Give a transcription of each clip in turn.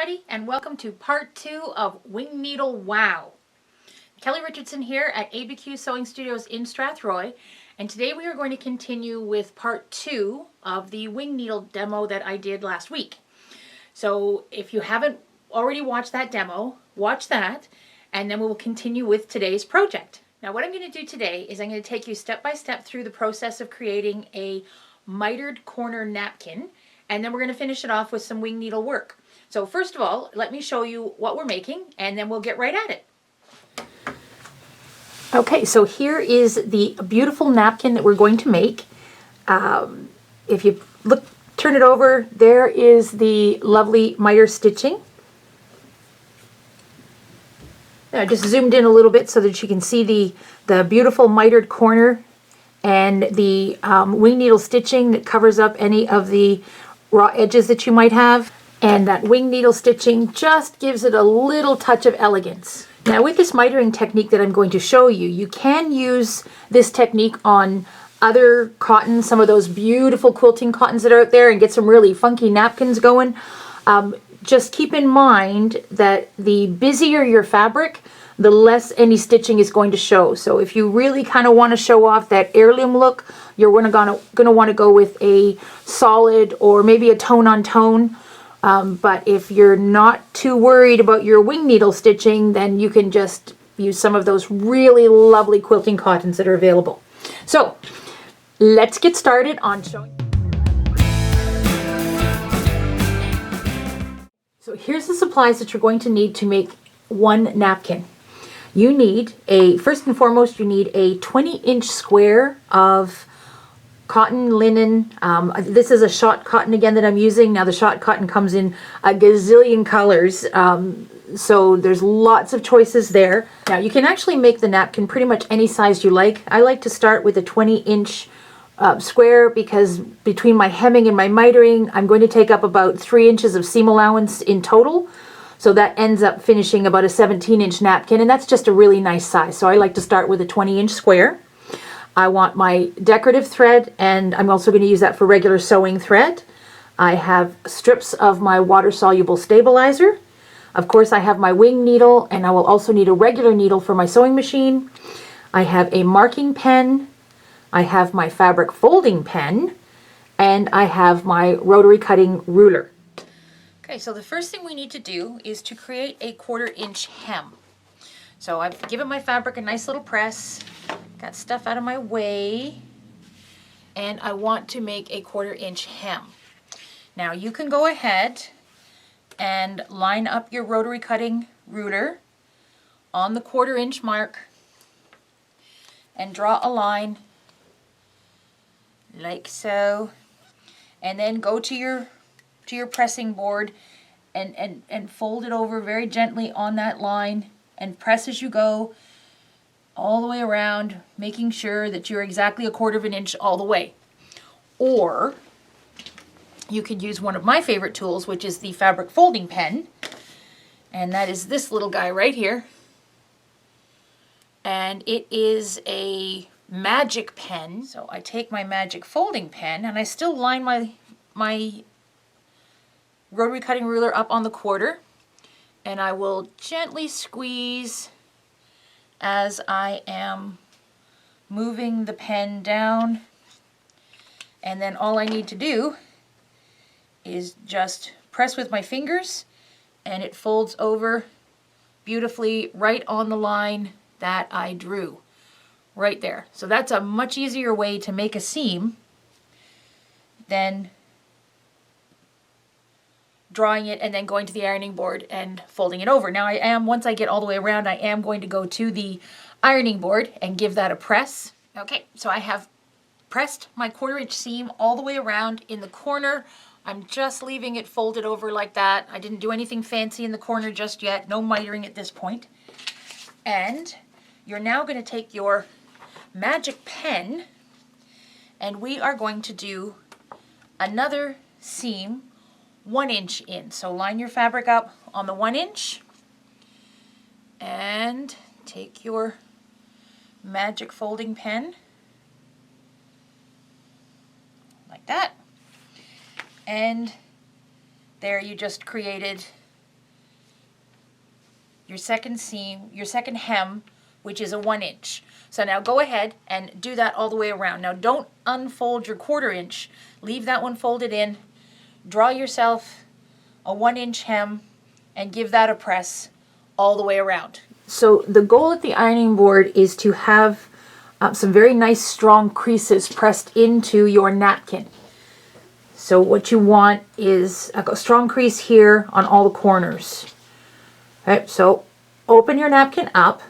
everybody, and welcome to part 2 of Wing Needle Wow. Kelly Richardson here at ABQ Sewing Studios in Strathroy, and today we are going to continue with part 2 of the wing needle demo that I did last week. So if you haven't already watched that demo, watch that, and then we will continue with today's project. Now what I'm going to do today is I'm going to take you step by step through the process of creating a mitered corner napkin, and then we're going to finish it off with some wing needle work. So first of all, let me show you what we're making, and then we'll get right at it. Okay, so here is the beautiful napkin that we're going to make. If you look, turn it over, there is the lovely miter stitching. I just zoomed in a little bit so that you can see the beautiful mitered corner and the wing needle stitching that covers up any of the raw edges that you might have. And that wing needle stitching just gives it a little touch of elegance. Now with this mitering technique that I'm going to show you, you can use this technique on other cotton, some of those beautiful quilting cottons that are out there, and get some really funky napkins going. Just keep in mind that the busier your fabric, the less any stitching is going to show. So if you really kind of want to show off that heirloom look, you're going to want to go with a solid or maybe a tone on tone. But if you're not too worried about your wing needle stitching, then you can just use some of those really lovely quilting cottons that are available. So let's get started on showing. So here's the supplies that you're going to need to make one napkin. You need first and foremost, you need a 20-inch square of cotton, linen. This is a shot cotton again that I'm using. Now the shot cotton comes in a gazillion colors, so there's lots of choices there. Now you can actually make the napkin pretty much any size you like. I like to start with a 20-inch square because between my hemming and my mitering, I'm going to take up about 3 inches of seam allowance in total. So that ends up finishing about a 17-inch napkin, and that's just a really nice size. So I like to start with a 20-inch square. I want my decorative thread, and I'm also going to use that for regular sewing thread. I have strips of my water-soluble stabilizer. Of course, I have my wing needle, and I will also need a regular needle for my sewing machine. I have a marking pen. I have my fabric folding pen, and I have my rotary cutting ruler. Okay, so the first thing we need to do is to create a 1/4 inch hem. So I've given my fabric a nice little press, got stuff out of my way, and I want to make a 1/4 inch hem. Now you can go ahead and line up your rotary cutting ruler on the 1/4 inch mark and draw a line like so, and then go to your pressing board and fold it over very gently on that line and press as you go all the way around, making sure that you're exactly a 1/4 inch all the way. Or you could use one of my favorite tools, which is the fabric folding pen, and that is this little guy right here. And it is a magic pen. So I take my magic folding pen and I still line my rotary cutting ruler up on the 1/4, and I will gently squeeze as I am moving the pen down, and then all I need to do is just press with my fingers and it folds over beautifully right on the line that I drew right there. So that's a much easier way to make a seam than drawing it and then going to the ironing board and folding it over. Now once I get all the way around, I am going to go to the ironing board and give that a press. Okay, so I have pressed my 1/4 inch seam all the way around in the corner. I'm just leaving it folded over like that. I didn't do anything fancy in the corner just yet, no mitering at this point. And you're now going to take your magic pen and we are going to do another seam 1 inch in. So line your fabric up on the 1 inch and take your magic folding pen like that, and there you just created your second seam, your second hem, which is a 1 inch. So now go ahead and do that all the way around. Now don't unfold your 1/4 inch. Leave that one folded in. Draw yourself a 1 inch hem and give that a press all the way around. So the goal at the ironing board is to have some very nice strong creases pressed into your napkin. So what you want is a strong crease here on all the corners. Okay, so open your napkin up,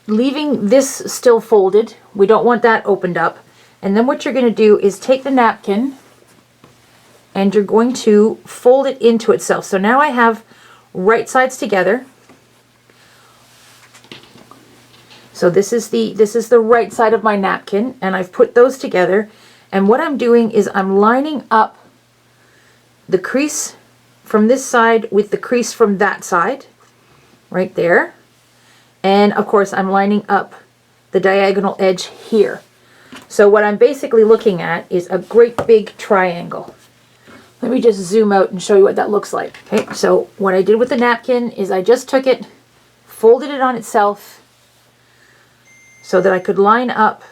leaving this still folded. We don't want that opened up. And then what you're going to do is take the napkin and you're going to fold it into itself. So now I have right sides together. So this is the right side of my napkin, and I've put those together. And what I'm doing is I'm lining up the crease from this side with the crease from that side, right there. And of course I'm lining up the diagonal edge here. So what I'm basically looking at is a great big triangle. Let me just zoom out and show you what that looks like. Okay, so what I did with the napkin is I just took it, folded it on itself so that I could line up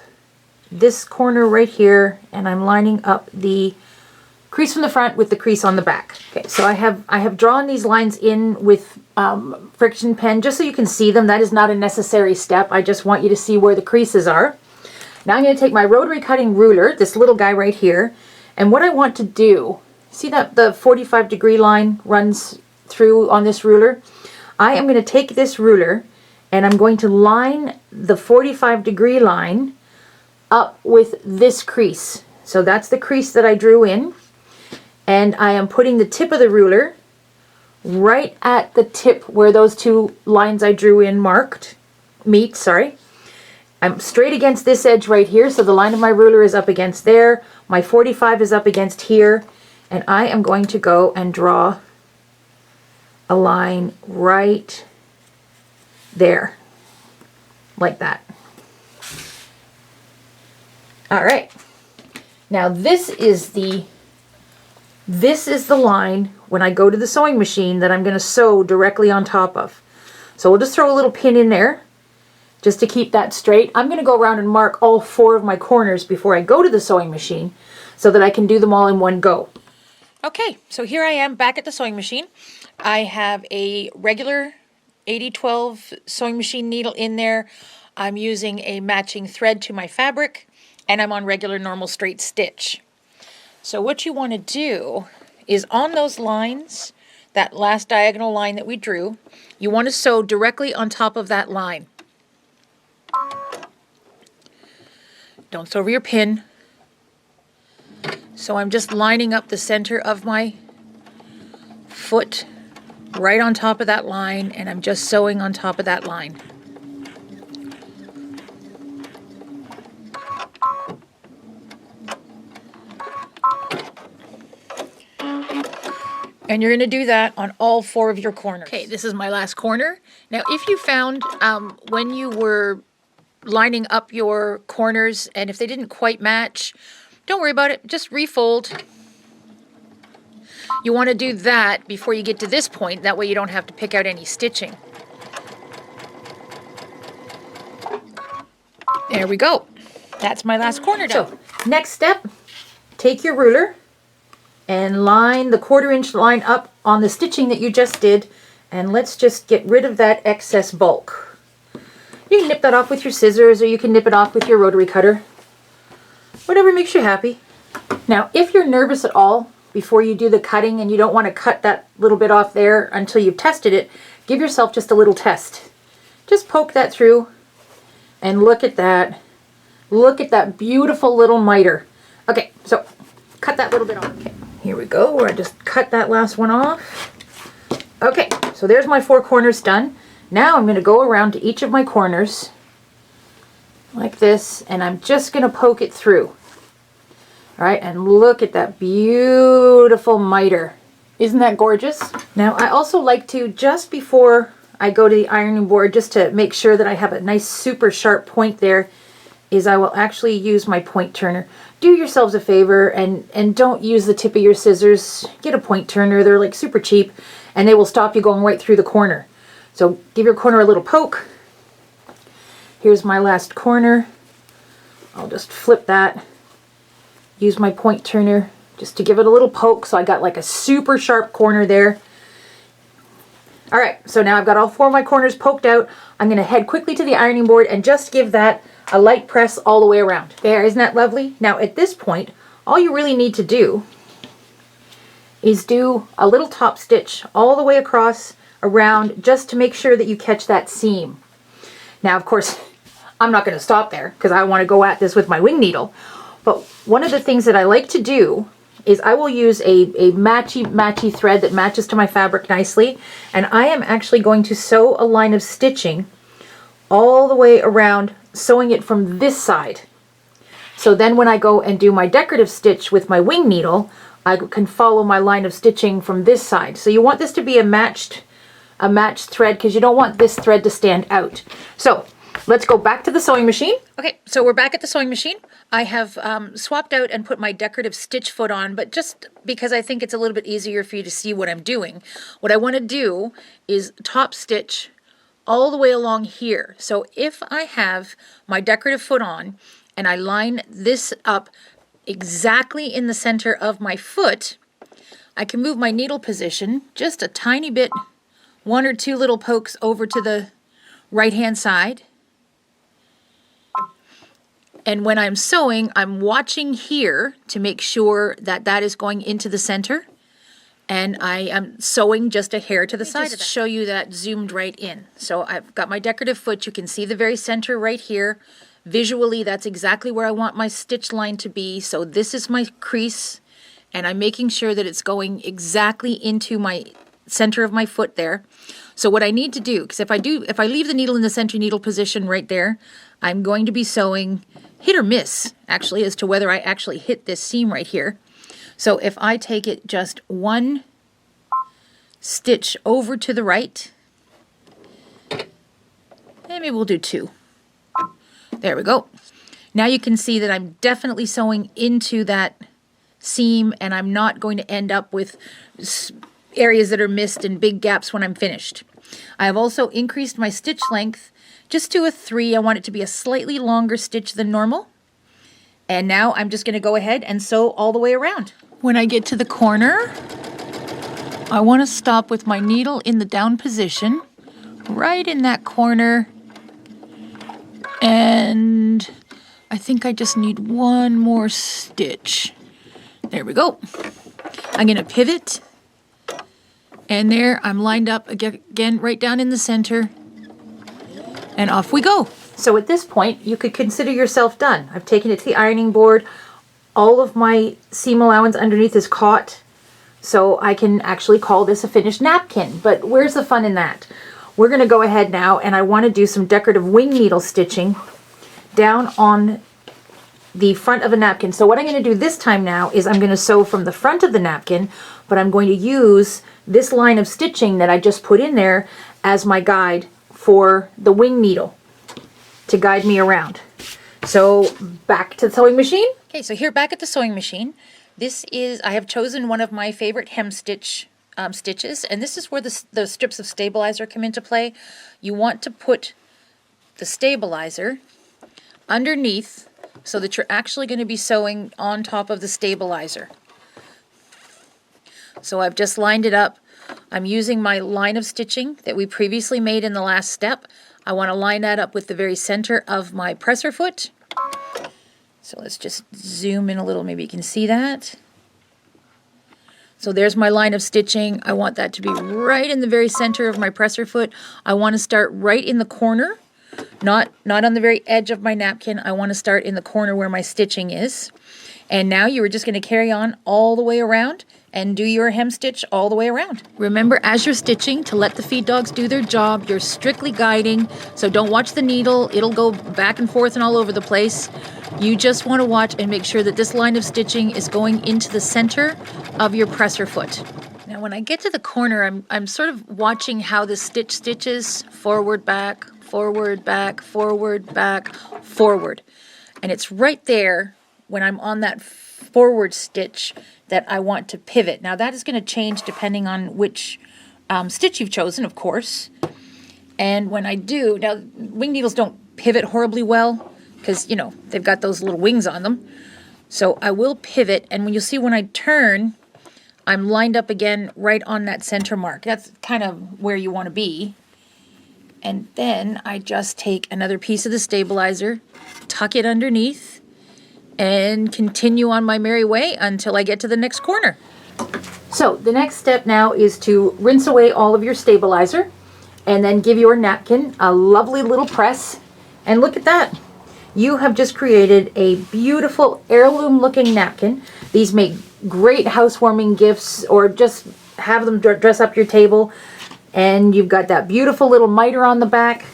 this corner right here, and I'm lining up the crease from the front with the crease on the back. Okay, so I have drawn these lines in with friction pen just so you can see them. That is not a necessary step. I just want you to see where the creases are. Now I'm going to take my rotary cutting ruler, this little guy right here, and what I want to do, see that the 45-degree line runs through on this ruler? I am going to take this ruler and I'm going to line the 45-degree line up with this crease. So that's the crease that I drew in, and I am putting the tip of the ruler right at the tip where those two lines I drew in meet, sorry. I'm straight against this edge right here, so the line of my ruler is up against there, my 45 is up against here, and I am going to go and draw a line right there, like that. All right. Now this is the line when I go to the sewing machine that I'm going to sew directly on top of. So we'll just throw a little pin in there just to keep that straight. I'm going to go around and mark all 4 of my corners before I go to the sewing machine so that I can do them all in one go. Okay, so here I am back at the sewing machine. I have a regular 80-12 sewing machine needle in there. I'm using a matching thread to my fabric, and I'm on regular normal straight stitch. So what you want to do is on those lines, that last diagonal line that we drew, you want to sew directly on top of that line. Don't sew over your pin. So I'm just lining up the center of my foot right on top of that line, and I'm just sewing on top of that line. And you're going to do that on all 4 of your corners. Okay, this is my last corner. Now, if you found when you were lining up your corners and if they didn't quite match, don't worry about it. Just refold. You want to do that before you get to this point. That way you don't have to pick out any stitching. There we go. That's my last corner done. So, next step, take your ruler and line the 1/4 inch line up on the stitching that you just did, and let's just get rid of that excess bulk. You can nip that off with your scissors, or you can nip it off with your rotary cutter. Whatever makes you happy. Now, if you're nervous at all before you do the cutting and you don't want to cut that little bit off there until you've tested it, give yourself just a little test. Just poke that through and look at that. Look at that beautiful little miter. Okay, so cut that little bit off. Okay, here we go, where I just cut that last one off. Okay, so there's my 4 corners done. Now I'm going to go around to each of my corners like this, and I'm just going to poke it through. All right, and look at that beautiful miter. Isn't that gorgeous? Now I also like to, just before I go to the ironing board, just to make sure that I have a nice super sharp point there, is I will actually use my point turner. Do yourselves a favor and don't use the tip of your scissors. Get a point turner. They're like super cheap, and they will stop you going right through the corner. So give your corner a little poke. Here's my last corner. I'll just flip that. Use my point turner just to give it a little poke, so I got like a super sharp corner there. All right, so now I've got all 4 of my corners poked out. I'm going to head quickly to the ironing board and just give that a light press all the way around. There, isn't that lovely? Now at this point, all you really need to do is do a little top stitch all the way across around, just to make sure that you catch that seam. Now, of course, I'm not going to stop there because I want to go at this with my wing needle. But one of the things that I like to do is I will use a matchy thread that matches to my fabric nicely, and I am actually going to sew a line of stitching all the way around, sewing it from this side. So then when I go and do my decorative stitch with my wing needle, I can follow my line of stitching from this side. So you want this to be a matched thread, because you don't want this thread to stand out. So let's go back to the sewing machine. Okay, so we're back at the sewing machine. I have swapped out and put my decorative stitch foot on, but just because I think it's a little bit easier for you to see what I'm doing, what I want to do is top stitch all the way along here. So if I have my decorative foot on and I line this up exactly in the center of my foot, I can move my needle position just a tiny bit, 1 or 2 little pokes over to the right hand side. And when I'm sewing, I'm watching here to make sure that that is going into the center. And I am sewing just a hair to the side of that. Show you that zoomed right in. So I've got my decorative foot. You can see the very center right here. Visually, that's exactly where I want my stitch line to be. So this is my crease, and I'm making sure that it's going exactly into my center of my foot there. So what I need to do, because if I leave the needle in the center needle position right there, I'm going to be sewing hit or miss, actually, as to whether I actually hit this seam right here. So if I take it just 1 stitch over to the right, and maybe we'll do 2. There we go. Now you can see that I'm definitely sewing into that seam, and I'm not going to end up with areas that are missed and big gaps when I'm finished. I have also increased my stitch length just to a 3. I want it to be a slightly longer stitch than normal. And now I'm just going to go ahead and sew all the way around. When I get to the corner, I want to stop with my needle in the down position, right in that corner. And I think I just need 1 more stitch. There we go. I'm going to pivot. And there, I'm lined up again right down in the center. And off we go. So at this point, you could consider yourself done. I've taken it to the ironing board. All of my seam allowance underneath is caught. So I can actually call this a finished napkin. But where's the fun in that? We're going to go ahead now, and I want to do some decorative wing needle stitching down on the front of a napkin. So what I'm going to do this time now is I'm going to sew from the front of the napkin, but I'm going to use this line of stitching that I just put in there as my guide for the wing needle to guide me around. So back to the sewing machine. Okay, so here back at the sewing machine, this is, I have chosen one of my favorite hem stitch stitches, and this is where the strips of stabilizer come into play. You want to put the stabilizer underneath so that you're actually going to be sewing on top of the stabilizer. So I've just lined it up. I'm using my line of stitching that we previously made in the last step. I want to line that up with the very center of my presser foot. So let's just zoom in a little, maybe you can see that. So there's my line of stitching. I want that to be right in the very center of my presser foot. I want to start right in the corner, not on the very edge of my napkin. I want to start in the corner where my stitching is. And now you are just going to carry on all the way around and do your hem stitch all the way around. Remember, as you're stitching, to let the feed dogs do their job. You're strictly guiding, so don't watch the needle. It'll go back and forth and all over the place. You just want to watch and make sure that this line of stitching is going into the center of your presser foot. Now when I get to the corner, I'm sort of watching how the stitch stitches forward, back, forward, back, forward, back, forward. And it's right there when I'm on that forward stitch that I want to pivot. Now that is going to change depending on which stitch you've chosen, of course. And when I do, now wing needles don't pivot horribly well because, you know, they've got those little wings on them. So I will pivot, and when you'll see when I turn, I'm lined up again right on that center mark. That's kind of where you want to be. And then I just take another piece of the stabilizer, tuck it underneath, and continue on my merry way until I get to the next corner. So the next step now is to rinse away all of your stabilizer and then give your napkin a lovely little press. And look at that. You have just created a beautiful heirloom looking napkin. These make great housewarming gifts, or just have them dress up your table. And you've got that beautiful little miter on the back.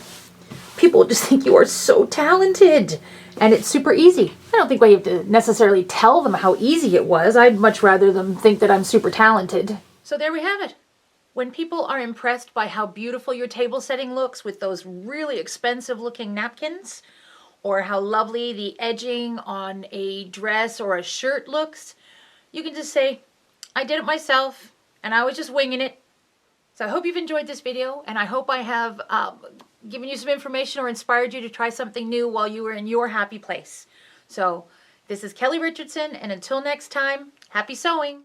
People just think you are so talented. And it's super easy. I don't think I have to necessarily tell them how easy it was. I'd much rather them think that I'm super talented. So there we have it. When people are impressed by how beautiful your table setting looks with those really expensive looking napkins, or how lovely the edging on a dress or a shirt looks, you can just say, I did it myself, and I was just winging it. So I hope you've enjoyed this video, and I hope I have given you some information or inspired you to try something new while you were in your happy place. So this is Kelly Richardson, and until next time, happy sewing!